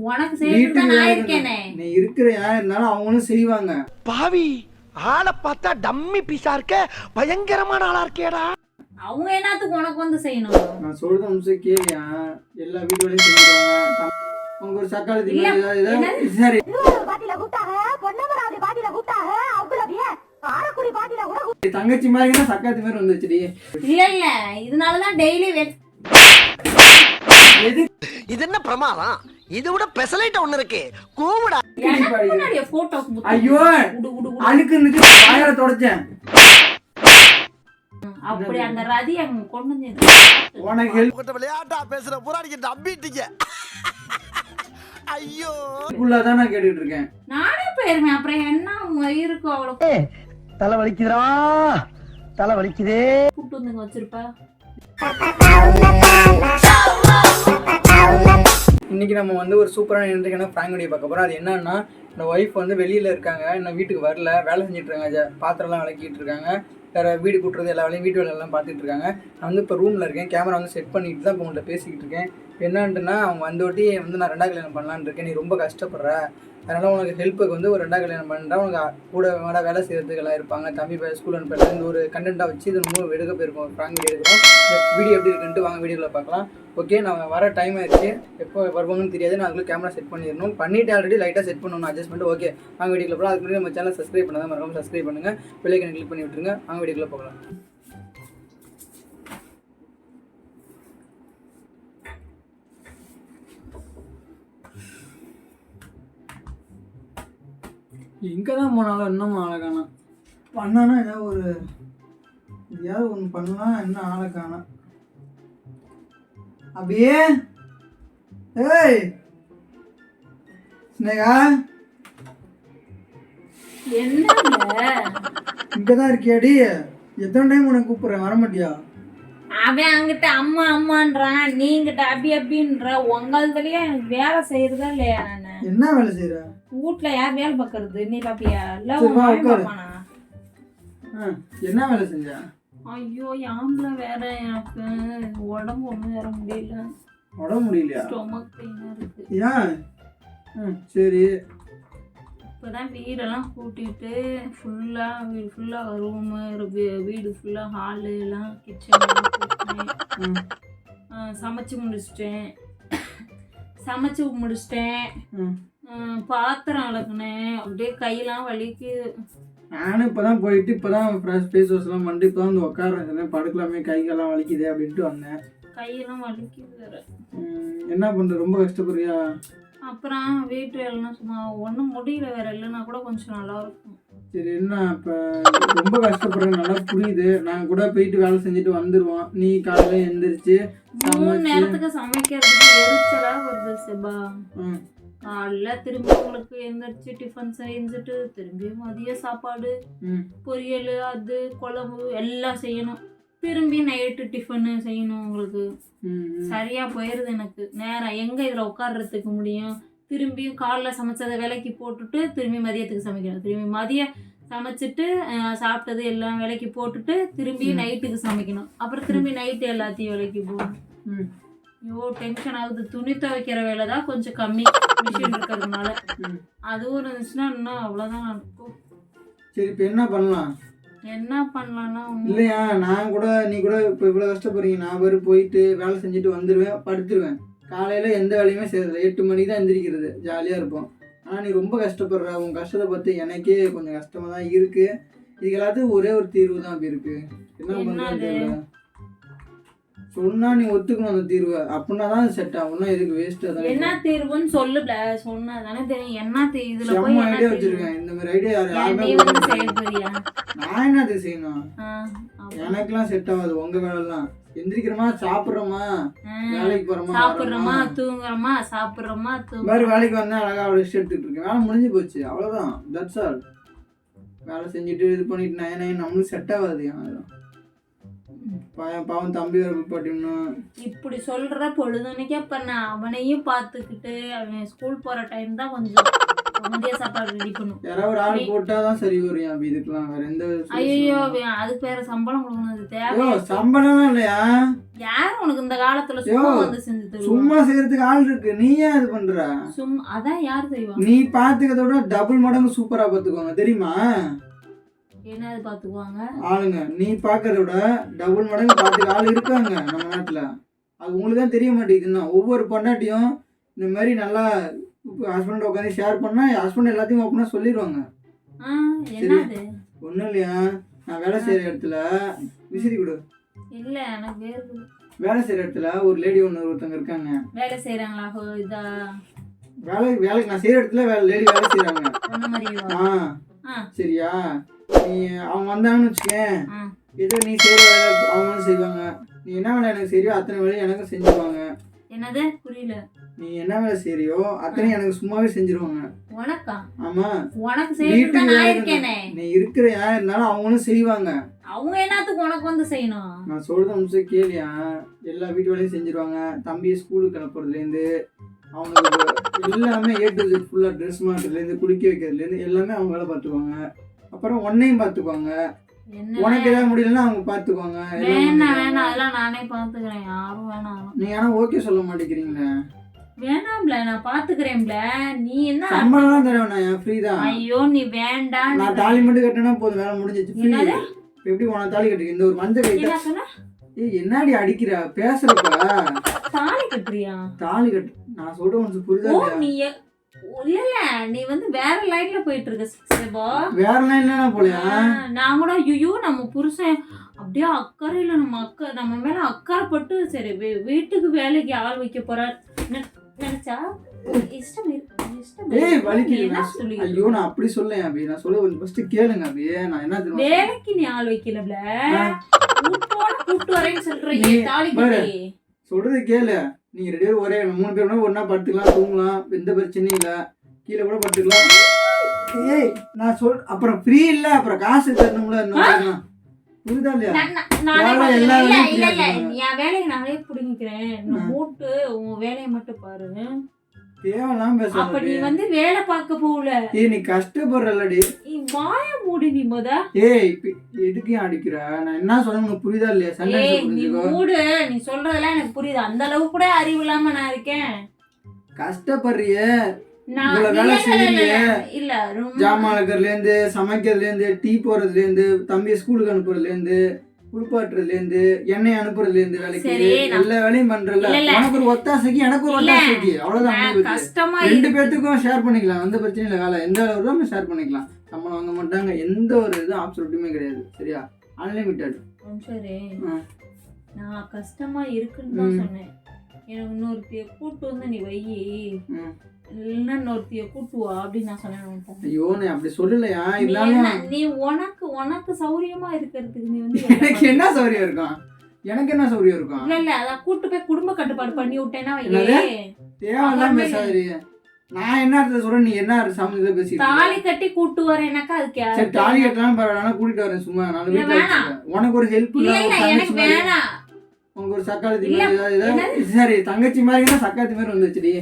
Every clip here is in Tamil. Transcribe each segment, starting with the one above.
உனக்கு செய்யறது நான் இருக்கேனே. நீ இருக்கிறயா இருந்தாலும் அவங்களும் செய்வாங்க. பாவி ஆளை பார்த்தா டம்மி பீஸா இருக்க, பயங்கரமான ஆளா இருக்கேடா. அவங்க என்னத்துக்கு உனக்கு வந்து செய்யணும்? நான் சொல்றது நிமிஷம் கேளியா, எல்லா வீடுகளையும் செஞ்சுருவாங்க. உங்க ஒரு சக்காலத்தி சரி தங்கச்சி மாதிரி சக்காத்தி மாதிரி வந்துச்சுடி. இல்ல இல்ல இதனாலதான் டெய்லி இது என்ன பிரமாதம்? இது விட பெசலைட் ஒண்ணு இருக்கு, கூவுடா. போட்டோ. ஐயோ அழுக்கு இருந்துச்சு, வாயால தொடச்சேன். அப்படி அந்த ரதி அங்க கொண்டு வந்து உனக்கு ஹெல்ப் விளையாட்டா பேசுற புறாடிக்கு நம்பிட்டீங்க. ஐயோ தான் நான் கேட்டுட்டு இருக்கேன். நானே போயிருவேன். அப்புறம் என்ன இருக்கும் அவ்வளவு தலை வலிக்குதுடா, தலை வலிக்குதே. கூட்டு வந்து வச்சிருப்ப. இன்னைக்கு நம்ம வந்து ஒரு சூப்பரான என்ட்ரிக்கான பிராங்க் வீடியோ பார்க்க போறோம். அது என்னன்னா, இந்த ஒய்ஃப் வந்து வெளியில இருக்காங்க, இன்னும் வீட்டுக்கு வரல, வேலை செஞ்சுட்டு இருக்காங்க, பாத்திரம்லாம் விளக்கிட்டு இருக்காங்க, வேற வீடு கூட்டுறது எல்லா வேலையும் வீட்டு வேலையெல்லாம் பார்த்துட்டு இருக்காங்க. நான் வந்து இப்போ ரூமில் இருக்கேன், கேமரா வந்து செட் பண்ணிட்டு தான் இப்போ உங்கள்கிட்ட பேசிக்கிட்டு இருக்கேன். என்னன்ட்டுனா அவங்க வந்தோட்டி வந்து நான் 2வது கல்யாணம் பண்ணலான்னு இருக்கேன், நீ ரொம்ப கஷ்டப்படுற, அதனால் உனக்கு ஹெல்ப்புக்கு வந்து ஒரு 2வது கல்யாணம் பண்ணுறா, உனக்கு கூட வேலை செய்கிறதுக்கு எல்லாம் இருப்பாங்க, தம்பி ஸ்கூல் அனுப்புறது, இந்த ஒரு கண்டென்ட்டாக வச்சு இது 3 எடுக்க போயிருக்கோம், ஒரு ஃப்ராங்க் வீடியோ எடுக்கிறோம். இந்த வீடியோ எப்படி இருக்குன்ட்டு வாங்க வீடியோவில் பார்க்கலாம். ஓகே, நான் வர டைம் ஆயிடுச்சு, எப்போ வருவாங்கன்னு தெரியாது, நான் அதுக்குள்ளே கேமரா செட் பண்ணிடணும், பண்ணிவிட்டு ஆல்ரெடி லைட்டாக செட் பண்ணணும் அட்ஜஸ்ட்மெண்ட். ஓகே வாங்க வீடியோவில் போகலாம். அதுக்கு முன்னாடி நம்ம சேனல் சப்ஸ்கிரைப் பண்ணாதான் மறக்காம சப்ஸ்கிரைப் பண்ணுங்கள், பெல் ஐகானை கிளிக் பண்ணி விட்டுருங்க. வாங்க வீடியோக்குள்ளே போகலாம். எங்கே தான் போனாலும் இன்னமும் ஆளை காணோம். பண்ணானா ஏதாவது ஒன்று பண்ணலாம், என்ன ஆளை காணோம். அப்படியே ஏய் ஸ்னேகா, என்ன இங்கதான் இருக்கியாடி? எத்தனை டைம் உனக்கு கூப்பிடுறேன், வர மாட்டியா? அவன் அங்கிட்ட அம்மா அம்மான்றான், நீங்கிட்ட அப்படி அப்படின்ற. உங்களதுலயே எனக்கு வேலை செய்யறதா இல்லையா? நானு என்ன வேலை செய்யற? வீட்டுல யார் வேலை பாக்குறது? நீ பாப்பியா? என்ன வேலை செஞ்ச? ஐயோ யாம்ல வேற, எனக்கு உடம்பு ஒண்ணும் வேற முடியல. உடம்பு முடியலையா? ஸ்டொமக் பெயினா இருக்கு. ஏன்? சரி. இப்பதான் வீடெல்லாம் கூட்டிட்டு வீடு ஃபுல்லா ரூமு, வீடு ஃபுல்லா ஹாலு எல்லாம், கிச்சன் சமைச்சு முடிச்சிட்டேன். பாத்திரம் விளக்குனேன், அப்படியே கையெல்லாம் வலிக்கு. நானும் இப்பதான் போயிட்டு இப்பதான் ஃபேஸ் வாஷ் எல்லாம் பண்ணிட்டு இப்பதான் வந்து உட்காடுறேன், படுக்கலாமே, கைகெல்லாம் வலிக்குது அப்படின்ட்டு வந்தேன். கையெல்லாம் வலிக்குது வேற. என்ன பண்ற, ரொம்ப கஷ்டப்படுறியா? அப்புறம் வீட்டு வேலைன்னா சும்மா ஒன்றும் முடியல, வேற இல்லைன்னா கூட கொஞ்சம் நல்லா இருக்கும். சரி, என்ன இப்போ ரொம்ப கஷ்டப்படுறேன், நல்லா புரியுது. நாங்கள் கூட போயிட்டு வேலை செஞ்சுட்டு வந்துடுவோம். நீ காலையில் எழுந்திரிச்சு 3 நேரத்துக்கு சமைக்கிறதுக்கு எரிச்சலா வருது செபா. காலைல திரும்பி உங்களுக்கு எந்திரிச்சு டிஃபன் செஞ்சுட்டு திரும்பி மதிய சாப்பாடு, பொரியல், அது குழம்பு எல்லாம் செய்யணும், திரும்பி நைட்டு டிஃபனு செய்யணும். உங்களுக்கு சரியா போயிருது எனக்கு நேரம். எங்க இதுல உட்கார்றதுக்கு முடியும்? திரும்பியும் காலைல சமைச்சதை விலைக்கு போட்டுட்டு திரும்பி மதியத்துக்கு சமைக்கணும், திரும்பி மதியம் சமைச்சிட்டு சாப்பிட்டது எல்லாம் விலைக்கு போட்டுட்டு திரும்பி நைட்டுக்கு சமைக்கணும், அப்புறம் திரும்பி நைட்டு எல்லாத்தையும் விலைக்கு போகணும். ஐயோ டென்ஷன் ஆகுது. துணி துவைக்கிற வேலை தான் கொஞ்சம் கம்மி, மிஷின் இருக்கிறதுனால. அதுவும் இருந்துச்சுன்னா இன்னும் அவ்வளோதான் நடக்கும். சரி, இப்போ என்ன பண்ணலாம்? என்ன பண்ணலாம்னா இல்லையா, நான் கூட நீ கூட இப்போ இவ்வளோ கஷ்டப்படுறீங்க, நான் வேறு போயிட்டு வேலை செஞ்சுட்டு வந்துடுவேன், படுத்துருவேன். காலையில் எந்த வேலையுமே செய்யறதில்ல, 8 மணிக்கு தான் எந்திரிக்கிறது, ஜாலியாக இருப்போம். ஆனால் நீ ரொம்ப கஷ்டப்படுற, உன் கஷ்டத்தை பார்த்து எனக்கே கொஞ்சம் கஷ்டமாக தான் இருக்குது. இதுக்கு எல்லாத்துக்கும் ஒரே ஒரு தீர்வு தான் அப்படி இருக்குது. என்ன பண்ணுறது தெரியல. சொன்னா நீ ஒத்துக்கணும் அந்த தீர்வை, அப்படின்னா தான் செட் ஆகும்னா இதுக்கு வேஸ்ட்டாக தான். என்ன தீர்வுன்னு சொல்லல, சொன்னா தானே தெரியும். என்ன இதுல போய் ஐடியா வச்சிருக்கேன், இந்த மாதிரி ஐடியா யாருமே நான் என்னது செய்யணும்? எனக்குலாம் செட் ஆகாது உங்க வேலைலாம். எந்திரிக்கிறோமா, சாப்பிட்றோமா, வேலைக்கு போறோமா, சாப்பிட்றோமா, தூங்குறோமா, சாப்பிட்றோமா, மாதிரி வேலைக்கு வந்தா அழகா ரெஸ்ட் எடுத்துட்டு இருக்கேன். வேலை முடிஞ்சு போச்சு, அவ்வளோதான், தட்ஸ் ஆல். வேலை செஞ்சுட்டு இது பண்ணிட்டு நான் நம்மளுக்கு செட் ஆகாது. பாவம் தம்பி வேறு பாட்டினா இப்படி சொல்ற பொழுதுனைக்கு. அப்ப நான் அவனையும் பார்த்துக்கிட்டு அவன் ஸ்கூல் போற டைம் தான் கொஞ்சம் மதிய சாப்பாடு ரெடி பண்ணும். யாராவது ஒரு ஆள் போட்டாதான் சரி வரும். இதுக்கெல்லாம் வேற எந்த ஐயோ அதுக்கு வேற சம்பளம் கொடுக்கணும், அது தேவை. சம்பளம் இல்லையா? யாரும் உனக்கு இந்த காலத்துல சும்மா வந்து செஞ்சு தருவாங்க. சும்மா செய்யறதுக்கு ஆள் இருக்கு, நீ ஏன் இது பண்ற? சும்மா அதான் யார் செய்வாங்க? நீ பாத்துக்கிறதோட டபுள் மடங்கு சூப்பரா பாத்துக்குவாங்க தெரியுமா? என்னது பாத்துக்குவாங்க ஆளுங்க? நீ பாக்குறதோட டபுள் மடங்கு பாத்துக்க ஆள் இருக்காங்க நம்ம நாட்டுல. அது உங்களுக்கு தான் தெரிய மாட்டேங்குதுன்னா. ஒவ்வொரு பொண்டாட்டியும் இந்த மாதிரி நல்லா ஹஸ்பண்ட் உட்காந்து ஷேர் பண்ணா ஹஸ்பண்ட் எல்லாத்தையும் ஓப்பனா சொல்லிடுவாங்க. என்னது? ஒண்ணும் இல்லையா, நான் வேலை செய்யற இடத்துல விசிறி கொடு. இல்ல எனக்கு வேறு வேலை செய்யற இடத்துல ஒரு லேடி ஒருத்தவங்க இருக்காங்க. வேலை செய்யறாங்களா? இதா வேலைக்கு நான் செய்யற இடத்துல லேடி வேலை செய்யறாங்க. சொன்ன மாதிரியா? சரியா? நீ அவங்க வந்தாங்கன்னு வச்சுக்கேன், ஏதோ நீ செய்யற வேலை அவங்களும் செய்வாங்க. நீ என்ன வேலை எனக்கு செய்யறியோ அத்தனை வேலையும் எனக்கும் செஞ்சுருவாங்க. என்னது? புரியல. நீ என்ன வேலை செய்யறியோ அத்தனை எனக்கு சும்மாவே செஞ்சிருவாங்க. உனக்கா? ஆமா, உனக்கு செய்யறது நான் இருக்கேனே. நீ இருக்கிற யார் இருந்தாலும் அவங்களும் செய்வாங்க. அவங்க என்னத்துக்கு உனக்கு வந்து செய்யணும்? நான் சொல்றத நிமிஷம் கேளியா. எல்லா வீட்டு வேலையும் செஞ்சிருவாங்க. தம்பியை ஸ்கூலுக்கு அனுப்புறதுலேருந்து அவங்களுக்கு எல்லாமே ஏ டு ஜெட் ஃபுல்லாக ட்ரெஸ் மாட்டுறதுலேருந்து குளிக்க வைக்கிறதுலேருந்து எல்லாமே அவங்க வேலை பார்த்துக்குவாங்க. அப்புறம் உன்னையும் பார்த்துக்குவாங்க. உனக்கு ஏதாவது முடியலன்னா அவங்க பார்த்துக்குவாங்க. வேணாம் அதெல்லாம் நானே பார்த்துக்கிறேன். யாரும் வேணாம். நீ ஆனால் ஓகே சொல்ல மாட்டேங்கிறீங்களே. வேணாம்ல, நான் பாத்துக்கிறேன்ல. நீ என்ன சம்பளம்லாம் தருவேன், நான் ஃப்ரீ தான். ஐயோ நீ வேண்டாம். நான் தாலி மட்டும் கட்டினா போதும், வேலை முடிஞ்சிச்சு. எப்படி உனக்கு தாலி கட்டுக்கு இந்த ஒரு மஞ்சள் கைட்டா? என்னடி அடிக்கிற பேசுறப்ப? தாலி கட்டுறியா? தாலி கட்டு நான் சொல்றேன் உனக்கு புரியுதா? நீ இல்ல நீ வந்து வேற லைன்ல போயிட்டு இருக்க. வேற லைன்ல போலையா? நான் கூட ஐயோ நம்ம புருஷன் அப்படியே அக்கறையில நம்ம மேல அக்கறைப்பட்டு சரி வீட்டுக்கு வேலைக்கு ஆள் வைக்க போறாரு நினைச்சா இஷ்டம் ஐயோ நான் அப்படி சொல்லேன். அப்படி நான் சொல்ல கொஞ்சம் ஃபர்ஸ்ட் கேளுங்க. அப்படியே நான் என்ன வேலைக்கு நீ ஆள் வைக்கலப்ல, கூப்பிட்டு வரேன்னு சொல்றீங்க. தாலி சொல்றது கேளு. நீங்க 2 பேரும் ஒரே 3 பேர் ஒன்னா படுத்துக்கலாம், தூங்கலாம், எந்த பிரச்சனையும் இல்லை. கீழே கூட படுத்துக்கலாம். ஏய் நான் அப்புறம் ஃப்ரீ இல்ல, அப்புறம் காசு தரணும்ல. புரியுதா இல்லையா? என் வேலையை நானே புடிங்கிக்கிறேன். மூட்டு உன் வேலையை மட்டும் பாரு. தேவலாம் பேச. அப்ப நீ வந்து வேலை பார்க்க போகல. நீ கஷ்டப்படுறலடி. நீ வாய மூடி. நீ எதுக்கு அடிக்கிற? நான் என்ன சொல்ல உனக்கு புரியுதா இல்லையா? நீ மூடு. நீ சொல்றதெல்லாம் எனக்கு புரியுது. அந்த அளவு கூட அறிவு இல்லாம நான் இருக்கேன். கஷ்டப்படுறிய வேலை செய்யறிய. இல்ல ஜாமான் அலக்கறதுல இருந்து சமைக்கிறதுல இருந்து டீ போறதுல இருந்து தம்பியை ஸ்கூலுக்கு அனுப்புறதுல இருந்து குளிப்பாட்டுறதுல இருந்து எண்ணெய் அனுப்புறதுல இருந்து வேலைக்கு எல்லா வேலையும் பண்றல. எனக்கு ஒரு ஒத்தாசைக்கு எனக்கு ஒரு ஒத்தாசைக்கு அவ்வளவுதான். 2 பேத்துக்கும் ஷேர் பண்ணிக்கலாம், எந்த பிரச்சனையும் இல்லை. வேலை எந்த அளவுக்கு ஷேர் பண்ணிக்கலாம். சம்பளம் வாங்க மாட்டாங்க, எந்த ஒரு இதுவும் ஆப்சல்யூட்டுமே கிடையாது. சரியா? அன்லிமிட்டட். சரி நான் கஷ்டமா இருக்குன்னு தான் சொன்னேன். எனக்கு இன்னொருத்தைய கூட்டு வந்து நீ வை, இல்லைன்னா இன்னொருத்தைய கூட்டுவா அப்படின்னு நான் சொன்னேன். ஐயோ நீ அப்படி சொல்லலையா? நீ உனக்கு சௌரியமா இருக்கிறதுக்கு நீ வந்து எனக்கு என்ன சௌரியம் இருக்கும்? எனக்கு என்ன சௌரியம் இருக்கும்? இல்ல அதான் கூட்டு போய் குடும்ப கட்டுப்பாடு பண்ணி விட்டேன்னா தேவையெல்லாம் பேசாதீ. நான் என்ன அர்த்தம் சொல்றேன், நீ என்ன சமயத்துல பேசி தாலி கட்டி கூட்டு வரேனாக்கா அதுக்கு சரி தாலி கட்டலாம் பரவாயில்ல, கூட்டிட்டு வரேன் சும்மா. உனக்கு ஒரு ஹெல்ப் எனக்கு வேணாம். உங்க ஒரு சக்காலத்தி சரி தங்கச்சி மாதிரி சக்காலத்தி மாதிரி வந்துச்சுடி.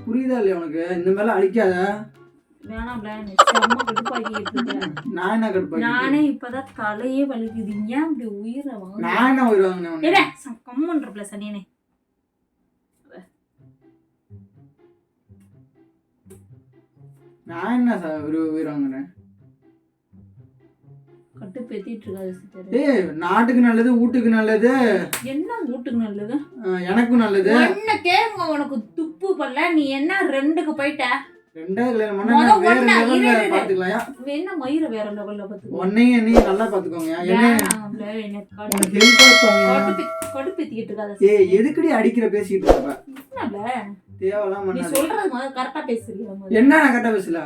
புரியுதா இல்லையா உனக்கு? இந்த மாதிரிலாம் அழிக்காத. நான் என்ன கடுப்பாக்கி? நானே இப்பதான் தலையே வலிக்குதுங்க. அப்படி உயிரை வாங்க. நான் என்ன உயிர் வாங்கினேன்? கம்மன்றப்ல சனியனே. நான் என்ன உயிர் வாங்கினேன்? கட்டு பெத்திட்டு இருக்காது. நாட்டுக்கு நல்லது, வீட்டுக்கு நல்லது. என்ன வீட்டுக்கு நல்லது? எனக்கும் நல்லது. என்ன கேங்க உனக்கு துப்பு பண்ணல. நீ என்ன 2க்கு போயிட்ட? 2வது கல்யாணம் பண்ணா வேற லெவல்ல பாத்துக்கலாம். என்ன மயிர வேற லெவல்ல பாத்துக்கோ. ஒன்னையும் நீ நல்லா பாத்துக்கோங்க. என்ன எனக்கு ஹெல்ப் பண்ணுங்க. கடுப்பேத்திட்டு இருக்காத. எதுக்குடி அடிக்கிற பேசிட்டு இருக்க? என்னல தேவலாம் பண்ணாத. நீ சொல்றது மாதிரி கரெக்ட்டா பேசுறியா? என்ன நான் கரெக்ட்டா பேசல?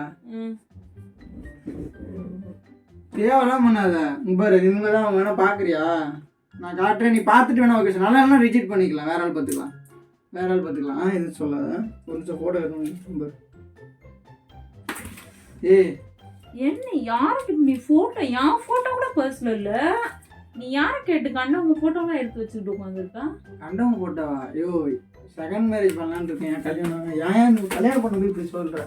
தேவலாம் பண்ணாத. பாரு இவங்க தான் வேணா பாக்குறியா? நான் காட்டுறேன், நீ பார்த்துட்டு வேணா ஓகே. நல்லா ரிஜெக்ட் பண்ணிக்கலாம், வேற ஆள் பார்த்துக்கலாம். இது சொல்லாத. ஒரு நிமிஷம் போட்டோ எடுக்கணும். என்ன யாருக்கு நீ போட்டோ? என் போட்டோ கூட பர்சனல் இல்ல. நீ யார கேட்டு கண்டவங்க போட்டோலாம் எடுத்து வச்சுட்டு உட்காந்துருக்கா? கண்டவங்க போட்டோவா? ஐயோ செகண்ட் மேரேஜ் பண்ணலான்னு இருக்கேன். கல்யாணம் ஏன் கல்யாணம் பண்ண இப்படி சொல்ற?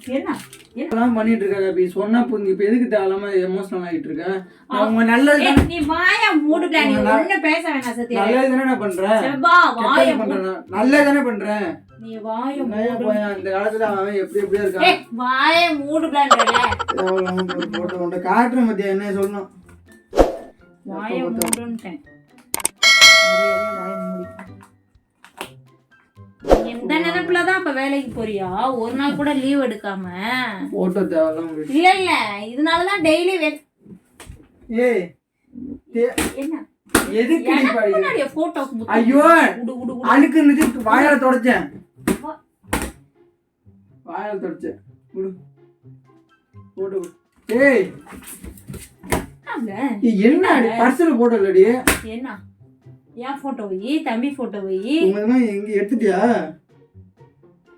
என்ன இதெல்லாம் பண்ணிட்டு இருக்காங்க. இப்ப சொன்னா புரிஞ்சு இப்ப எதுக்கு தேவையில்லாம எமோஷனல் ஆயிட்டு இருக்க? அவங்க நல்லது நீ வாயை மூடுடா, நீ ஒண்ணு பேச வேணாம் சத்யா. நல்லது தானே நான் பண்றேன். செபா வாயை பண்றேன், நல்லது தானே பண்றேன். நீ வாயை மூடு. இந்த காலத்துல அவன் எப்படி எப்படியா இருக்கான். ஏய் வாயை மூடுடான்றல. ஒரு போட்டோ ஒன்று காட்டுற மத்தியா என்ன சொல்லணும். வாயை மூடுன்ட்டேன். வாயை மூடி. இந்த நினைப்புலதான் அப்ப வேலைக்கு போறியா? ஒரு நாள் கூட லீவ் எடுக்காம? போட்டோ தேவையில்லாம் இல்ல இல்ல, இதனாலதான் டெய்லி ஏய் என்ன எதுக்கு நீ பாடி போட்டோ? ஐயோ அழுக்கு இருந்துச்சு, வாயால தொடச்சேன், வாயால தொடச்சேன். போட்டோ ஏய் என்ன பர்சல போட்டோ இல்லடி? என்ன என் போட்டோ வை, தம்பி போட்டோ வை. எங்க எடுத்துட்டியா?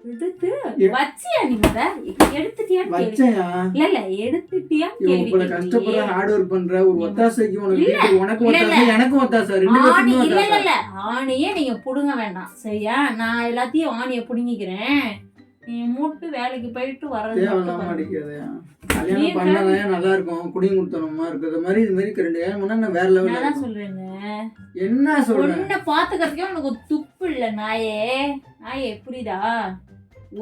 எடுத்து வச்சியா? நீ மத எடுத்துட்டியா? வச்சையா? இல்ல இல்ல எடுத்துட்டியா? இவ்வளவு கஷ்டப்பட ஹார்ட் வொர்க் பண்ற, ஒரு ஒத்தாசைக்கு உனக்கு ஒத்தாசை எனக்கும் ஒத்தாசை, ரெண்டு பேருக்கும் இல்ல இல்ல இல்ல, ஆணியே நீங்க புடுங்க வேண்டாம் சரியா? நான் எல்லாத்தையும் ஆணியை புடுங்கிக்கிறேன். நீ மூட்டு வேலைக்கு போயிட்டு வரது அடிக்காதயா. கல்யாணம் பண்ணாதான் நல்லா இருக்கும், குடியும் கொடுத்தனமா இருக்கிற மாதிரி. இது மாதிரி 2 ஏழு மணி நேரம் வேற லெவல். நான் சொல்றேங்க, என்ன சொல்றேன்? உன்னை பாத்துக்கிறதுக்கே உனக்கு துப்பு இல்ல நாயே. நாயே புரியுதா?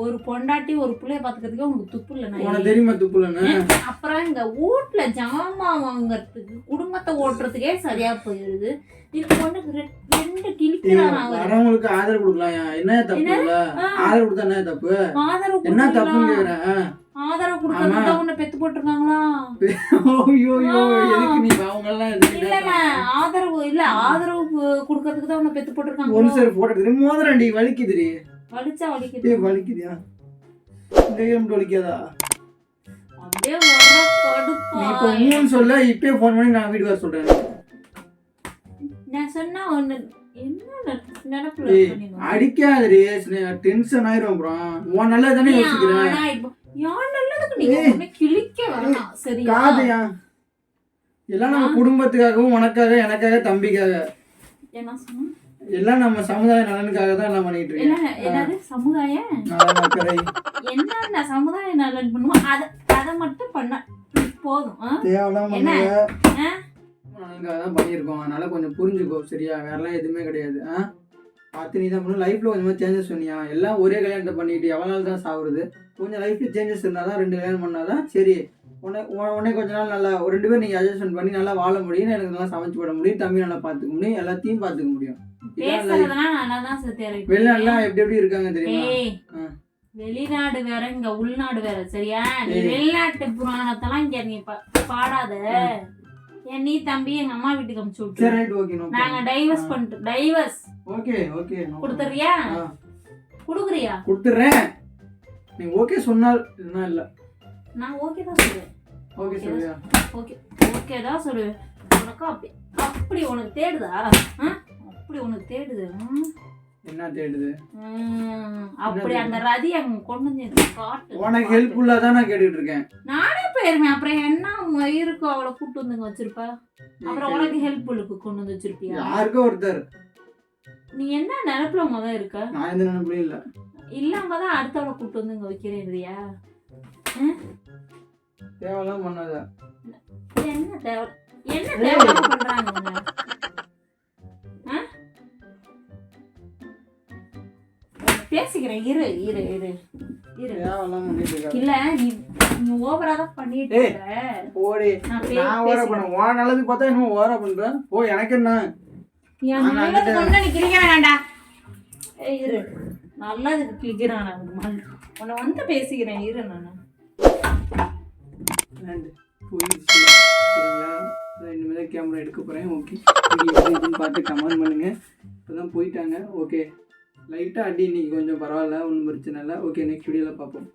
ஒரு பொண்டாட்டி ஒரு புள்ளைய பாத்துக்கிறதுக்கே உனக்கு துப்பு இல்ல நாயே. உனக்கு தெரியுமா துப்பு இல்லன்னு? அப்புறம் இந்த வீட்டுல ஜாமான் வாங்கறதுக்கு, குடும்பத்தை ஓட்டுறதுக்கே சரியா போயிருது. இது பொண்ணுக்கு 2 கிளிக்கிறான். வரவங்களுக்கு ஆதரவு கொடுக்கலாம், என்ன தப்பு இல்ல? ஆதரவு கொடுத்தா என்ன தப்பு? ஆதரவு என்ன தப்புன்னு கேக்குறேன். ஆதரவு கொடுக்கறதுக்கு உன்னை பெத்து போட்டுருக்காங்களா? எதுக்கு நீ அவங்க எல்லாம் இல்ல ஆதரவு இல்ல, ஆதரவு கொடுக்கறதுக்கு தான் உன்னை பெத்து போட்டுருக்காங்க. ஒரு சார் போட்டோ மோதிரண்டி வலிக்குதுடி. வலிச்சா வலிக்குது. வலிக்குதியா? இந்த கேம் வலிக்காதா? அப்படியே வர கடுப்பா. நீ இப்ப மூணு சொல்ல, இப்பயே போன் பண்ணி நான் வீட்டுக்கு வர சொல்றேன். நான் சொன்னா ஒண்ணு என்ன நினைப்புல அடிக்காதடி, டென்ஷன் ஆயிரும். அப்புறம் உன் நல்லது தானே யோசிக்கிறேன். யார் நல்லதுக்கு நீங்க ஒண்ணு கிழிக்க வேணாம் சரியா? காதையா எல்லாம் நம்ம குடும்பத்துக்காகவும், உனக்காக, எனக்காக, தம்பிக்காக, என்ன சொன்னா எல்லாம் நம்ம சமுதாய நலனுக்காக தான் எல்லாம் பண்ணிட்டு இருக்கேன். என்னது சமுதாயம்? என்ன சமுதாய நலன் பண்ணுவோம், அத மட்டும் பண்ண போதும். என்ன தான் பண்ணியிருக்கோம், அதனால கொஞ்சம் புரிஞ்சுக்கோ சரியா? வேறலாம் எதுவுமே கிடையாது. பார்த்து நீ தான் பண்ணணும். லைஃப்ல கொஞ்சமாக சேஞ்சஸ் சொன்னியா? எல்லாம் ஒரே கல்யாணத்தை பண்ணிட்டு எவ்வளோ நாள் தான் சாகுறது? கொஞ்சம் லைஃப்ல சேஞ்சஸ் இருந்தால் தான், 2 கல்யாணம் பண்ணாதான் சரி. உடனே கொஞ்ச நாள் நல்லா ஒரு 2 பேர் நீங்கள் அட்ஜஸ்ட்மெண்ட் பண்ணி நல்லா வாழ முடியும், எனக்கு நல்லா சமைச்சு போட முடியும், தம்பி நல்லா பார்த்துக்க முடியும், எல்லாத்தையும் பார்த்துக்க முடியும். வெளிநாடுலாம் எப்படி எப்படி இருக்காங்க தெரியுமா? வெளிநாடு வேற, இங்க உள்நாடு வேற சரியா? நீ வெளிநாட்டு புராணத்தெல்லாம் இங்க நீ பாடாத. நீ தம்பி எங்க அம்மா வீட்டுக்கு அனுப்பிச்சு விட்டு நாங்க டைவர்ஸ் பண்ணிட்டு டைவர்ஸ் கொடுத்துறியா? கொடுக்குறியா? கொடுத்துறேன். நீ ஓகே சொன்னால் என்ன இல்ல, நான் ஓகே தான் சொல்லுவேன். ஓகே சொல்றியா? ஓகே ஓகே தான் சொல்லுவேன். உனக்கு அப்படி உனக்கு தேடுதா? அப்படி உனக்கு தேடுது? என்ன தேடுது? அப்படி அந்த ரதி அங்க கொண்டு வந்து காட்டு. உனக்கு ஹெல்ப்ஃபுல்லா தான் நான் கேட்டுட்டு இருக்கேன். நானே போயிருவேன். அப்புறம் என்ன இருக்கு அவளை கூட்டு வந்து வச்சிருப்ப? அப்புறம் உனக்கு ஹெல்ப்ஃபுல்லுக்கு கொண்டு வந்து வச்சிருப்பியா? யாருக்கோ ஒருத்தர். நீ என்ன நினைப்புல முத இருக்க? நான் எந்த நினைப்புலயும் இல்ல. இல்லாம தான் அடுத்தவளை கூட்டு வந்து இங்க வைக்கிறேன்றியா? தேவலாம் பண்ணாத. என்ன தேவை? என்ன தேவை பண்றாங்க? பேசிக்கிறேன், இரு இரு இரு இரு. இல்ல நீ ஓவரா தான் பண்ணிட்டு இருக்க. போடி. நான் ஓவரா பண்ண. வா நல்லது பார்த்தா என்ன ஓவரா பண்ற? ஓ எனக்கு என்ன? நான் நல்லது கொண்டு நீ கிளிக்க வேண்டாம்டா. ஏய் இரு. நல்லதுக்கு கிளிக்கிறான் நான். உன்னை வந்து பேசிக்கிறேன் இரு. நான் போயிடுச்சு சரிங்களா? இனிமேல் கேமரா எடுக்க போகிறேன். ஓகே பார்த்து கமெண்ட் பண்ணுங்கள். இப்போ தான் போயிட்டாங்க. ஓகே லைட்டாக அடி இன்னைக்கு கொஞ்சம் பரவாயில்ல, ஒன்றும் பிரச்சனை இல்லை. ஓகே நெக்ஸ்ட் வீடியோவில் பார்ப்போம்.